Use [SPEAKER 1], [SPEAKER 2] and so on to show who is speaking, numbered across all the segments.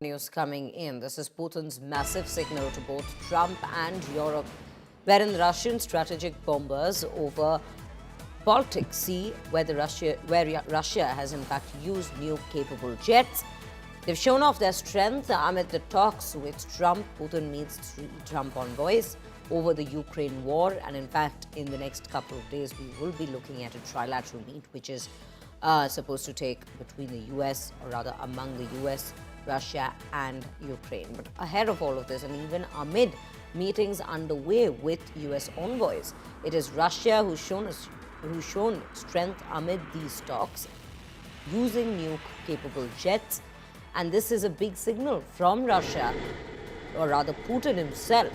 [SPEAKER 1] News coming in. This is Putin's massive signal to both Trump and Europe, wherein Russian strategic bombers over Baltic Sea, where Russia has in fact used nuke-capable jets. They've shown off their strength amid the talks with Trump. Putin meets 3 Trump envoys over the Ukraine war, and in fact, in the next couple of days, we will be looking at a trilateral meet, which is supposed to take between the US, or rather among the US, Russia and Ukraine. But ahead of all of this, and even amid meetings underway with US envoys, it is Russia who's shown strength amid these talks, using nuke-capable jets. And this is a big signal from Russia, or rather Putin himself,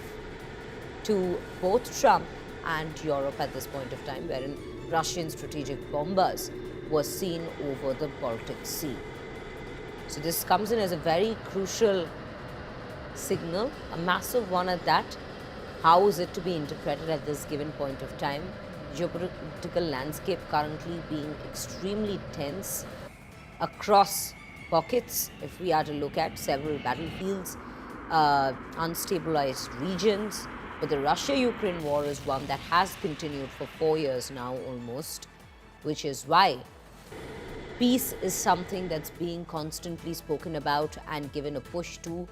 [SPEAKER 1] to both Trump and Europe at this point of time, wherein Russian strategic bombers were seen over the Baltic Sea. So this comes in as a very crucial signal, a massive one at that. How is it to be interpreted at this given point of time? Geopolitical landscape currently being extremely tense across pockets. If we are to look at several battlefields, unstabilized regions, but the Russia-Ukraine war is one that has continued for 4 years now almost, which is why peace is something that's being constantly spoken about and given a push to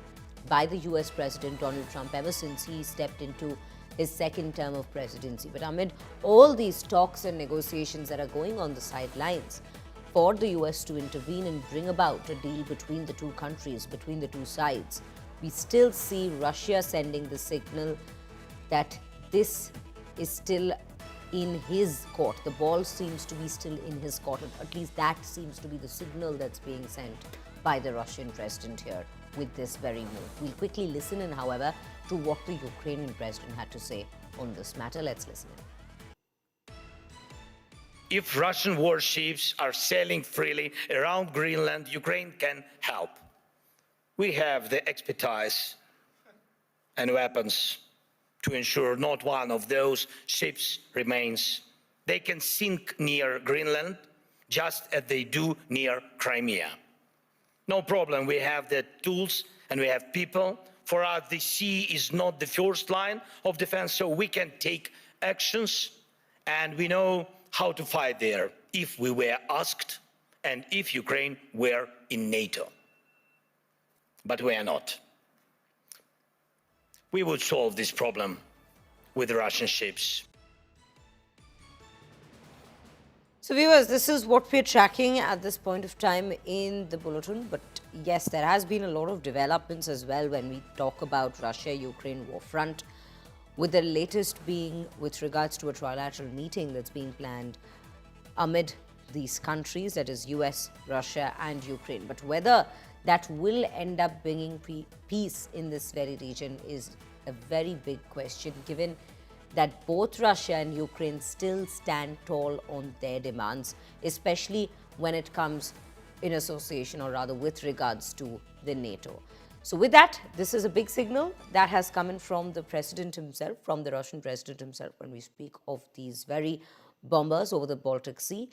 [SPEAKER 1] by the US President Donald Trump ever since he stepped into his second term of presidency. But amid all these talks and negotiations that are going on the sidelines for the US to intervene and bring about a deal between the two countries, between the two sides, we still see Russia sending the signal that this is still in his court. The ball seems to be still in his court. At least that seems to be the signal that's being sent by the Russian president here with this very move. We'll quickly listen in, however, to what the Ukrainian president had to say on this matter. Let's listen in.
[SPEAKER 2] If Russian warships are sailing freely around Greenland, Ukraine can help. We have the expertise and weapons to ensure not one of those ships remains. They can sink near Greenland, just as they do near Crimea. No problem, we have the tools and we have people. For us, the sea is not the first line of defense, so we can take actions, and we know how to fight there if we were asked and if Ukraine were in NATO. But we are not. We would solve this problem with the Russian ships.
[SPEAKER 1] So viewers, this is what we're tracking at this point of time in the bulletin. But yes, there has been a lot of developments as well when we talk about Russia-Ukraine war front, with the latest being with regards to a trilateral meeting that's being planned amid these countries, that is US, Russia and Ukraine. But whether that will end up bringing peace in this very region is a very big question, given that both Russia and Ukraine still stand tall on their demands, especially when it comes in association, or rather with regards to the NATO. So with that, this is a big signal that has come in from the president himself, from the Russian president himself, when we speak of these very bombers over the Baltic Sea.